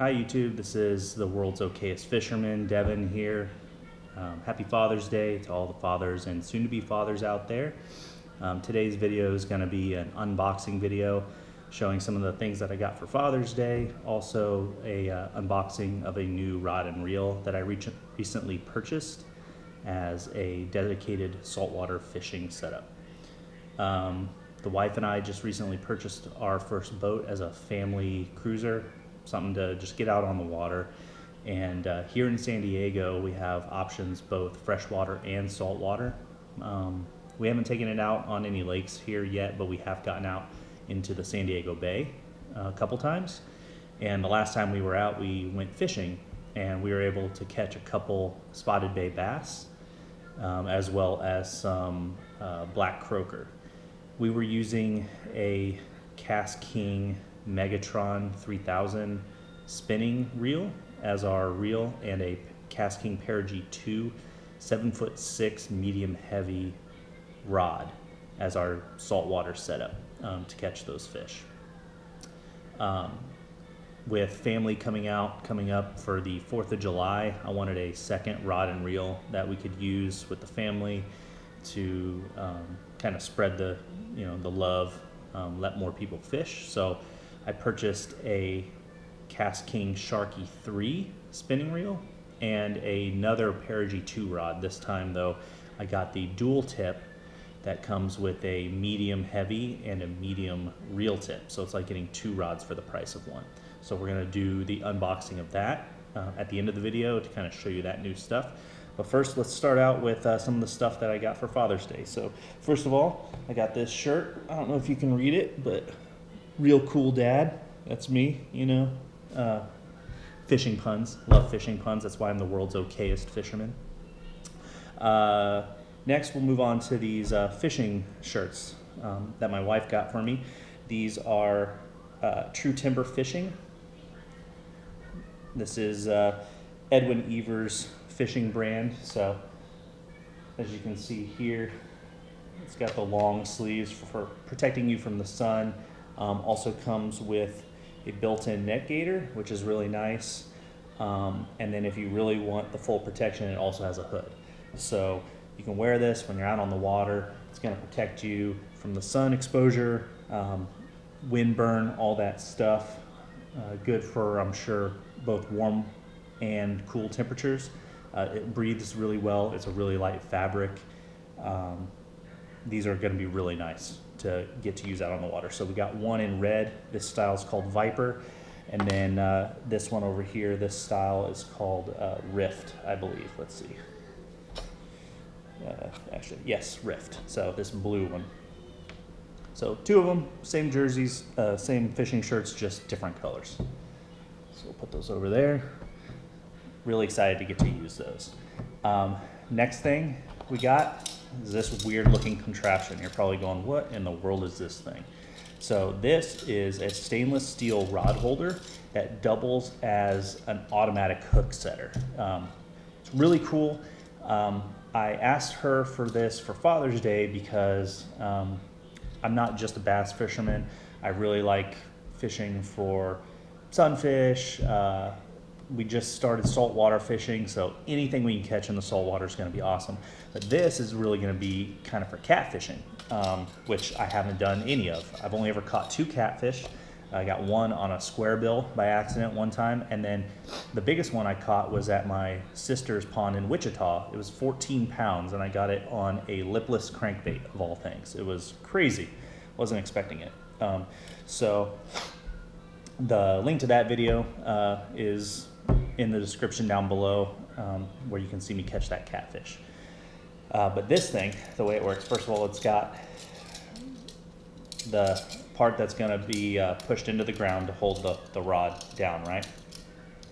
Hi YouTube, this is the world's okayest fisherman, Devin here. Happy Father's Day to all the fathers and soon-to-be fathers out there. Today's video is going to be an unboxing video showing some of the things that I got for Father's Day. Also a unboxing of a new rod and reel that I recently purchased as a dedicated saltwater fishing setup. The wife and I just recently purchased our first boat as a family cruiser, something to just get out on the water. And here in San Diego, we have options both freshwater and saltwater. We haven't taken it out on any lakes here yet, but we have gotten out into the San Diego Bay a couple times. And the last time we were out, we went fishing and we were able to catch a couple spotted bay bass, as well as some black croaker. We were using a KastKing Megatron 3000 spinning reel as our reel and a KastKing Perigee II 7'6" medium heavy rod as our saltwater setup to catch those fish. With family coming up for the 4th of July, I wanted a second rod and reel that we could use with the family to kind of spread the love, let more people fish. So I purchased a KastKing Sharky III spinning reel and another Perigee II rod. This time though, I got the dual tip that comes with a medium heavy and a medium reel tip. So it's like getting two rods for the price of one. So we're gonna do the unboxing of that at the end of the video to kind of show you that new stuff. But first, let's start out with some of the stuff that I got for Father's Day. So first of all, I got this shirt. I don't know if you can read it, but real cool dad. That's me, you know. Fishing puns, love fishing puns. That's why I'm the world's okayest fisherman. Next, we'll move on to these fishing shirts that my wife got for me. These are True Timber Fishing. This is Edwin Evers' fishing brand. So as you can see here, it's got the long sleeves for protecting you from the sun. Also comes with a built-in net gaiter, which is really nice. And then if you really want the full protection, it also has a hood. So you can wear this when you're out on the water. It's going to protect you from the sun exposure, wind burn, all that stuff. Good for, I'm sure, both warm and cool temperatures. It breathes really well. It's a really light fabric. These are going to be really nice to get to use out on the water. So we got one in red. This style is called Viper. And then this one over here, this style is called Rift, I believe. Let's see. Actually, yes, Rift. So this blue one. So two of them, same jerseys, same fishing shirts, just different colors. So we'll put those over there. Really excited to get to use those. Next thing we got is this weird looking contraption. You're probably going, what in the world is this thing? So this is a stainless steel rod holder that doubles as an automatic hook setter. It's really cool. I asked her for this for Father's Day because I'm not just a bass fisherman. I really like fishing for sunfish. We just started saltwater fishing, so anything we can catch in the saltwater is going to be awesome. But this is really going to be kind of for catfishing, which I haven't done any of. I've only ever caught 2 catfish. I got one on a square bill by accident one time, and then the biggest one I caught was at my sister's pond in Wichita. It was 14 pounds, and I got it on a lipless crankbait of all things. It was crazy. Wasn't expecting it. So the link to that video is in the description down below, where you can see me catch that catfish. But this thing, the way it works, first of all, it's got the part that's going to be pushed into the ground to hold the rod down, right?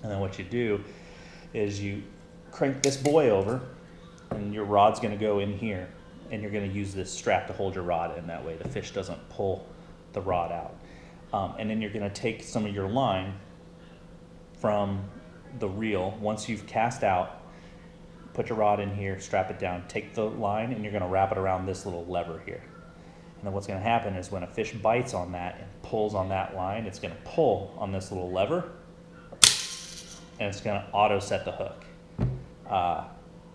And then what you do is you crank this boy over, and your rod's going to go in here, and you're going to use this strap to hold your rod in. That way the fish doesn't pull the rod out. And then you're going to take some of your line from the reel. Once you've cast out, put your rod in here, strap it down, take the line, and you're going to wrap it around this little lever here. And then what's going to happen is when a fish bites on that and pulls on that line, it's going to pull on this little lever, and it's gonna auto set the hook.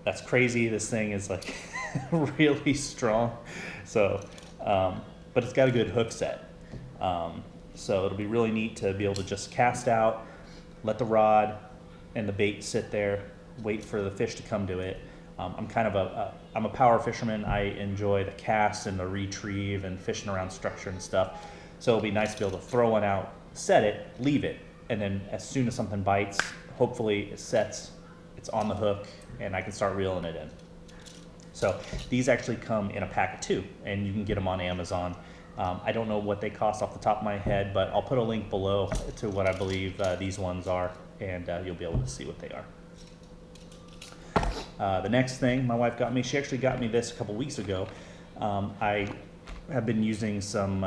That's crazy. This thing is like really strong. So, but it's got a good hook set. So it'll be really neat to be able to just cast out, let the rod and the bait sit there, wait for the fish to come to it. I'm kind of I'm a power fisherman. I enjoy the cast and the retrieve and fishing around structure and stuff. So it'll be nice to be able to throw one out, set it, leave it, and then as soon as something bites, hopefully it sets, it's on the hook, and I can start reeling it in. So these actually come in a pack of 2, and you can get them on Amazon. I don't know what they cost off the top of my head, but I'll put a link below to what I believe these ones are, and you'll be able to see what they are. The next thing my wife got me, she actually got me this a couple weeks ago. I have been using some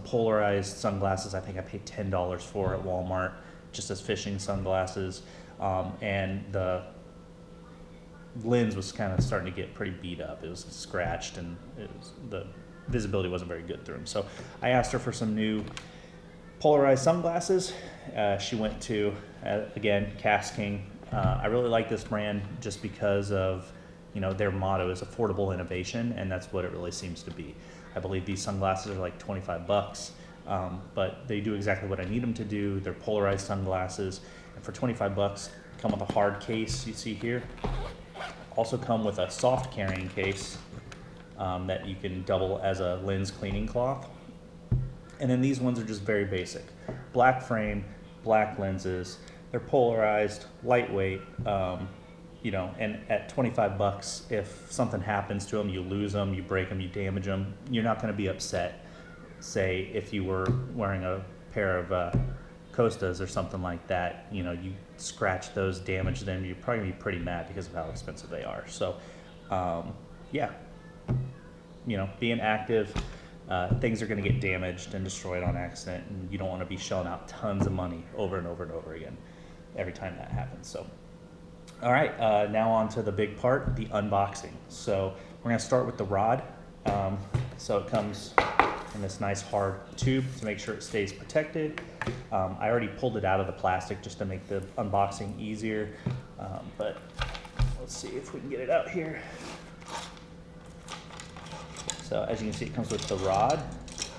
polarized sunglasses. I think I paid $10 for at Walmart, just as fishing sunglasses, and the lens was kind of starting to get pretty beat up. It was scratched, and the visibility wasn't very good through them. So I asked her for some new polarized sunglasses. She went to, again, KastKing. I really like this brand just because of, their motto is affordable innovation, and that's what it really seems to be. I believe these sunglasses are like 25 bucks, but they do exactly what I need them to do. They're polarized sunglasses, and for 25 bucks, come with a hard case you see here. Also come with a soft carrying case that you can double as a lens cleaning cloth. And then these ones are just very basic. Black frame, black lenses, they're polarized, lightweight, and at 25 bucks, if something happens to them, you lose them, you break them, you damage them, you're not gonna be upset. Say if you were wearing a pair of Costas or something like that, you scratch those, damage them, you're probably gonna be pretty mad because of how expensive they are. So, yeah, being active, things are gonna get damaged and destroyed on accident, and you don't wanna be shelling out tons of money over and over and over again every time that happens. So, all right, now on to the big part, the unboxing. So we're gonna start with the rod. So it comes in this nice hard tube to make sure it stays protected. I already pulled it out of the plastic just to make the unboxing easier, but let's see if we can get it out here. So as you can see, it comes with the rod,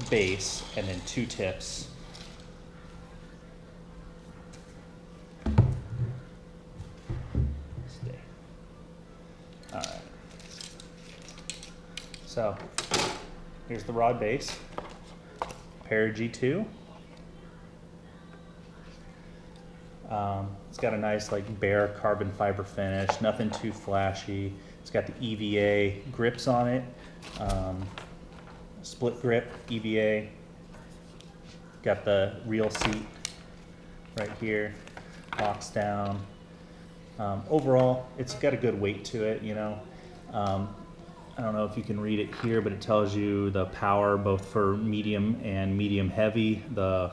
base, and then 2 tips. Stay. All right. So here's the rod base, Perigee II. It's got a nice bare carbon fiber finish, nothing too flashy. It's got the EVA grips on it, split grip EVA. Got the reel seat right here, locks down. Overall, it's got a good weight to it, I don't know if you can read it here, but it tells you the power both for medium and medium heavy, the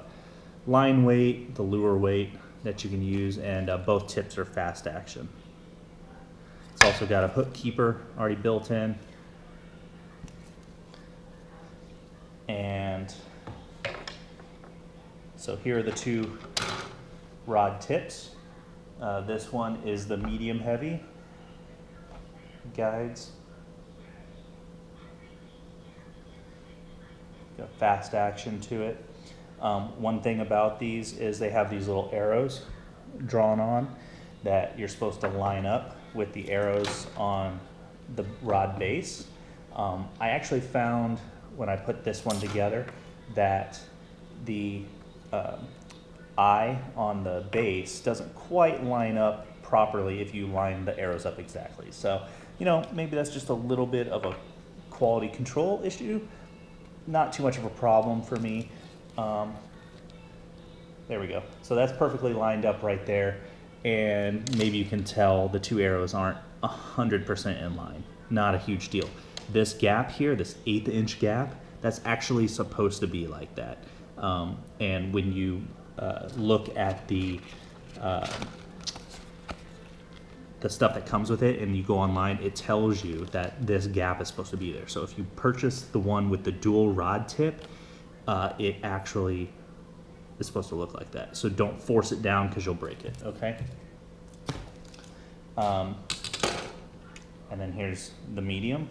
line weight, the lure weight that you can use, and both tips are fast action. It's also got a hook keeper already built in. And so here are the 2 rod tips. This one is the medium heavy guides. Got fast action to it. One thing about these is they have these little arrows drawn on that you're supposed to line up with the arrows on the rod base. I actually found when I put this one together that the eye on the base doesn't quite line up properly if you line the arrows up exactly. So, maybe that's just a little bit of a quality control issue. Not too much of a problem for me. There we go. So that's perfectly lined up right there. And maybe you can tell the 2 arrows aren't 100% in line. Not a huge deal. This gap here, this 1/8 inch gap, that's actually supposed to be like that. And when you look at the stuff that comes with it and you go online, it tells you that this gap is supposed to be there. So if you purchase the one with the dual rod tip, it actually is supposed to look like that. So don't force it down because you'll break it, okay? And then here's the medium.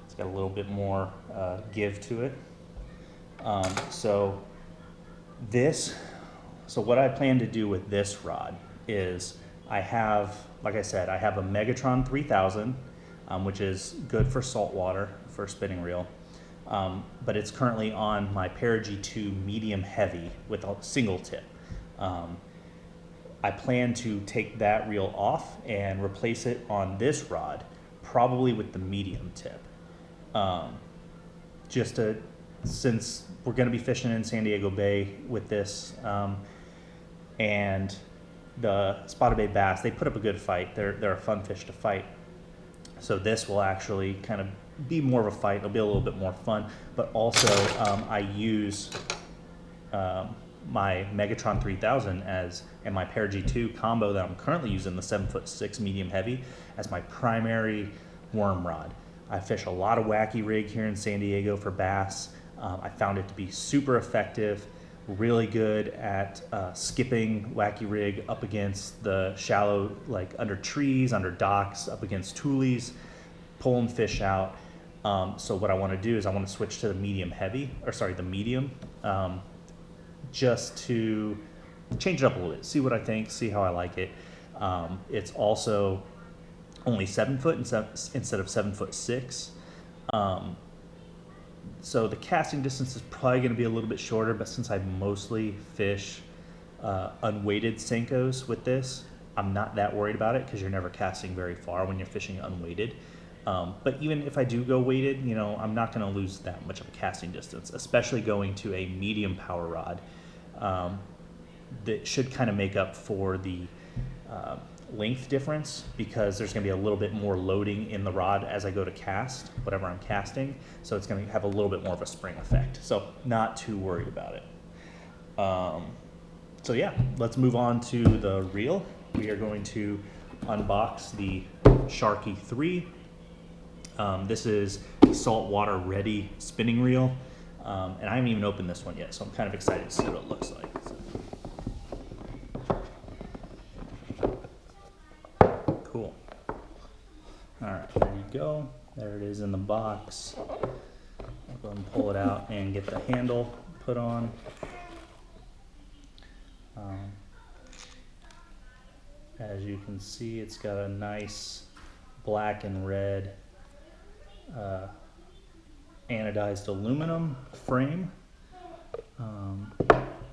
It's got a little bit more give to it. So what I plan to do with this rod is I have, like I said, I have a Megatron 3000, which is good for saltwater for a spinning reel. But it's currently on my Perigee II medium heavy with a single tip. I plan to take that reel off and replace it on this rod, probably with the medium tip. Since we're going to be fishing in San Diego Bay with this, and the spotted bay bass, they put up a good fight. They're a fun fish to fight. So this will actually kind of be more of a fight. It'll be a little bit more fun. But also, I use my Megatron 3000 and my Perigee II combo that I'm currently using, the 7'6" medium heavy, as my primary worm rod. I fish a lot of wacky rig here in San Diego for bass. I found it to be super effective, really good at skipping wacky rig up against the shallow, like under trees, under docks, up against tules, pulling fish out. So what I want to do is I want to switch to the medium heavy, or sorry, the medium, just to change it up a little bit, see what I think, see how I like it. It's also only 7 foot instead of 7'6". So the casting distance is probably going to be a little bit shorter, but since I mostly fish unweighted Senkos with this, I'm not that worried about it because you're never casting very far when you're fishing unweighted. But even if I do go weighted, you know, I'm not going to lose that much of a casting distance, especially going to a medium power rod. That should kind of make up for the length difference, because there's going to be a little bit more loading in the rod as I go to cast whatever I'm casting, so it's going to have a little bit more of a spring effect, so not too worried about it. So yeah, let's move on to the reel. We are going to unbox the Sharky III. This is a saltwater ready spinning reel, and I haven't even opened this one yet, so I'm kind of excited to see what it looks like. Cool. All right, there you go. There it is in the box. I'll go ahead and pull it out and get the handle put on. As you can see, it's got a nice black and red anodized aluminum frame.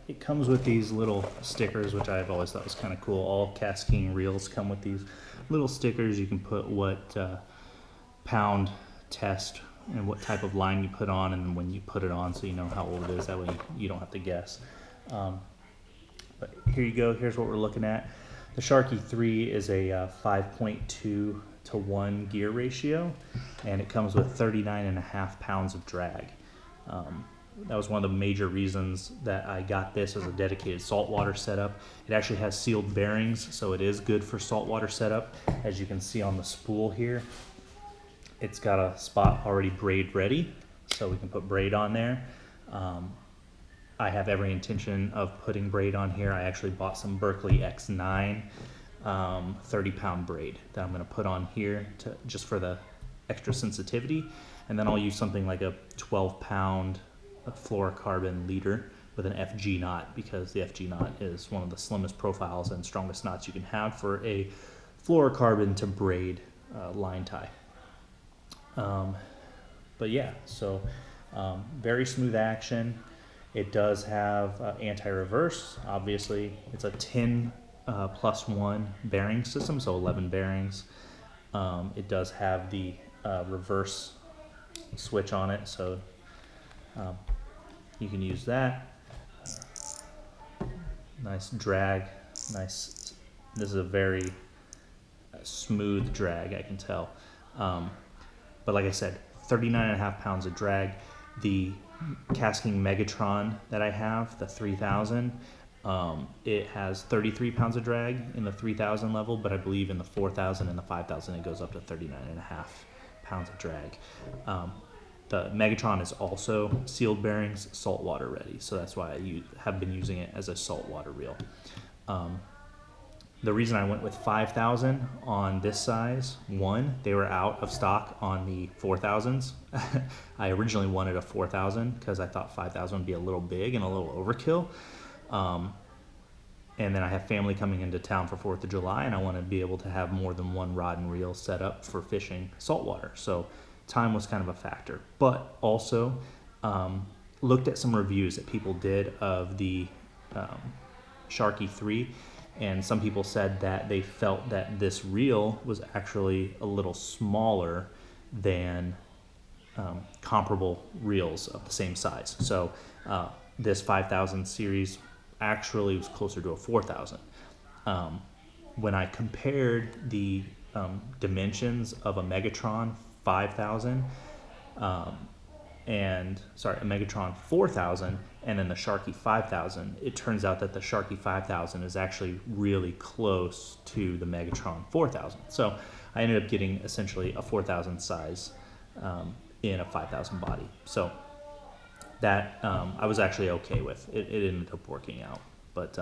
It comes with these little stickers, which I've always thought was kind of cool. All KastKing reels come with these little stickers. You can put what pound test and what type of line you put on, and when you put it on, so you know how old it is. That way you don't have to guess. But here you go. Here's what we're looking at. The Sharky III is a 5.2-to-1 gear ratio, and it comes with 39.5 pounds of drag. That was one of the major reasons that I got this as a dedicated saltwater setup. It actually has sealed bearings, so it is good for saltwater setup. As you can see on the spool here, it's got a spot already braid ready, so we can put braid on there. I have every intention of putting braid on here. I actually bought some Berkley X9 30-pound braid that I'm going to put on here just for the extra sensitivity, and then I'll use something like a 12-pound fluorocarbon leader with an FG knot, because the FG knot is one of the slimmest profiles and strongest knots you can have for a fluorocarbon to braid line tie. But yeah, so very smooth action. It does have anti-reverse. Obviously, it's a 10+1 bearing system, so 11 bearings. It does have the reverse switch on it, so you can use that. Nice drag, nice. This is a very smooth drag, I can tell. But like I said, 39.5 pounds of drag. The KastKing Megatron that I have, the 3000, it has 33 pounds of drag in the 3000 level, but I believe in the 4000 and the 5000 it goes up to 39.5 pounds of drag. the Megatron is also sealed bearings, saltwater ready. So that's why I have been using it as a saltwater reel. The reason I went with 5,000 on this size, one, they were out of stock on the 4,000s. I originally wanted a 4,000 because I thought 5,000 would be a little big and a little overkill. And then I have family coming into town for 4th of July, and I want to be able to have more than one rod and reel set up for fishing saltwater. So time was kind of a factor. But also looked at some reviews that people did of the Sharky III, and some people said that they felt that this reel was actually a little smaller than comparable reels of the same size. So this 5,000 series actually was closer to a 4,000. When I compared the dimensions of a Megatron 5,000 a Megatron 4,000 and then the Sharky 5,000, it turns out that the Sharky 5,000 is actually really close to the Megatron 4,000. So I ended up getting essentially a 4,000 size in a 5,000 body. So that I was actually okay with. It ended up working out. But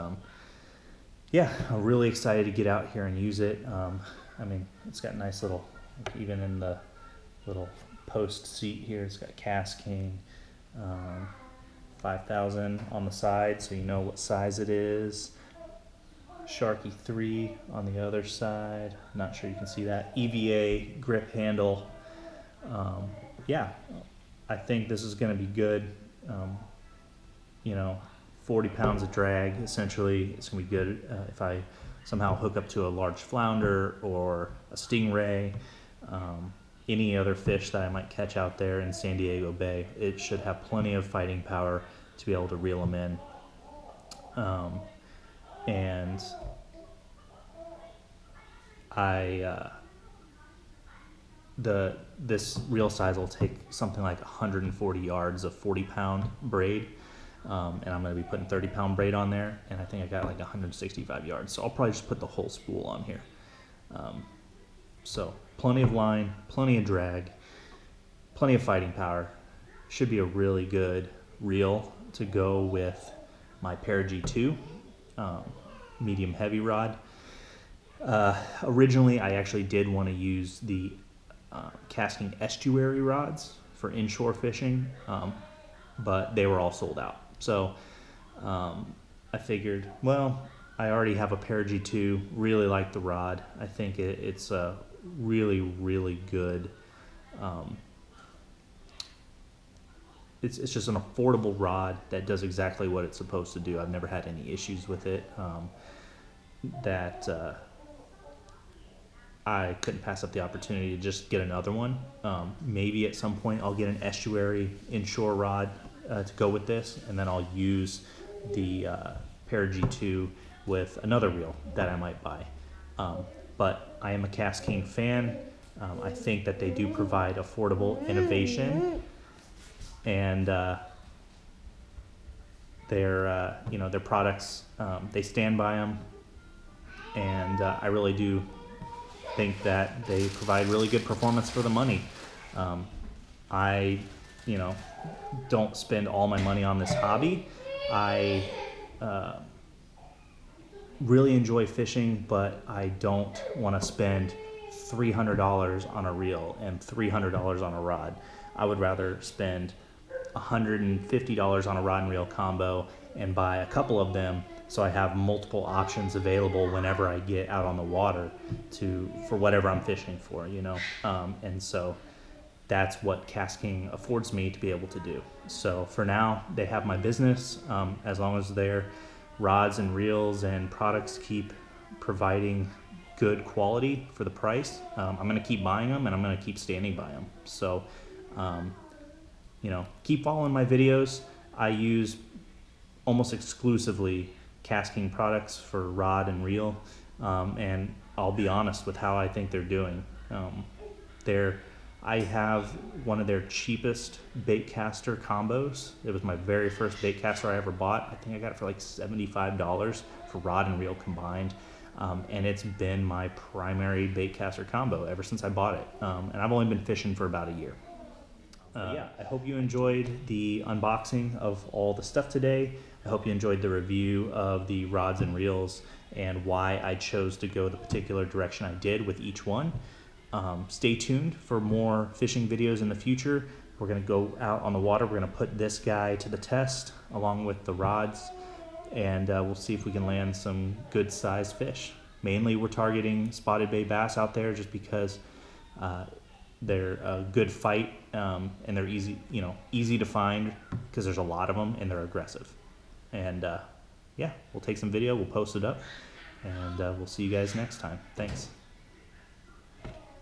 yeah, I'm really excited to get out here and use it. I mean, it's got nice little, even in the little post seat here, it's got KastKing 5,000 on the side, so you know what size it is. Sharky III on the other side. Not sure you can see that. EVA grip handle. Yeah, I think this is going to be good. You know, 40 pounds of drag, essentially. It's going to be good if I somehow hook up to a large flounder or a stingray. Any other fish that I might catch out there in San Diego Bay, it should have plenty of fighting power to be able to reel them in. And this reel size will take something like 140 yards of 40-pound braid, and I'm going to be putting 30-pound braid on there, and I think I got like 165 yards, so I'll probably just put the whole spool on here. So plenty of line, plenty of drag, plenty of fighting power. Should be a really good reel to go with my Perigee II medium heavy rod. Originally, I actually did want to use the KastKing estuary rods for inshore fishing, but they were all sold out. So I figured, well, I already have a Perigee II, really like the rod. I think it's a really, really good, it's just an affordable rod that does exactly what it's supposed to do. I've never had any issues with it. I couldn't pass up the opportunity to just get another one. Maybe at some point I'll get an estuary inshore rod to go with this, and then I'll use the Perigee II with another reel that I might buy. But I am a KastKing fan. I think that they do provide affordable innovation, and their products, they stand by them, and I really do think that they provide really good performance for the money. I don't spend all my money on this hobby. I really enjoy fishing, but I don't want to spend $300 on a reel and $300 on a rod. I would rather spend $150 on a rod and reel combo and buy a couple of them so I have multiple options available whenever I get out on the water for whatever I'm fishing for, and so that's what KastKing affords me to be able to do. So for now, they have my business. As long as their rods and reels and products keep providing good quality for the price, I'm going to keep buying them, and I'm going to keep standing by them. So, keep following my videos. I use almost exclusively KastKing products for rod and reel, and I'll be honest with how I think they're doing. I have one of their cheapest bait caster combos. It was my very first bait caster I ever bought. I think I got it for like $75 for rod and reel combined. And it's been my primary bait caster combo ever since I bought it. And I've only been fishing for about a year. Yeah, I hope you enjoyed the unboxing of all the stuff today. I hope you enjoyed the review of the rods and reels and why I chose to go the particular direction I did with each one. Stay tuned for more fishing videos in the future. We're going to go out on the water. We're going to put this guy to the test along with the rods, and we'll see if we can land some good sized fish. Mainly we're targeting spotted bay bass out there just because they're a good fight, and they're easy to find because there's a lot of them and they're aggressive. And yeah, we'll take some video, we'll post it up, and we'll see you guys next time. Thanks.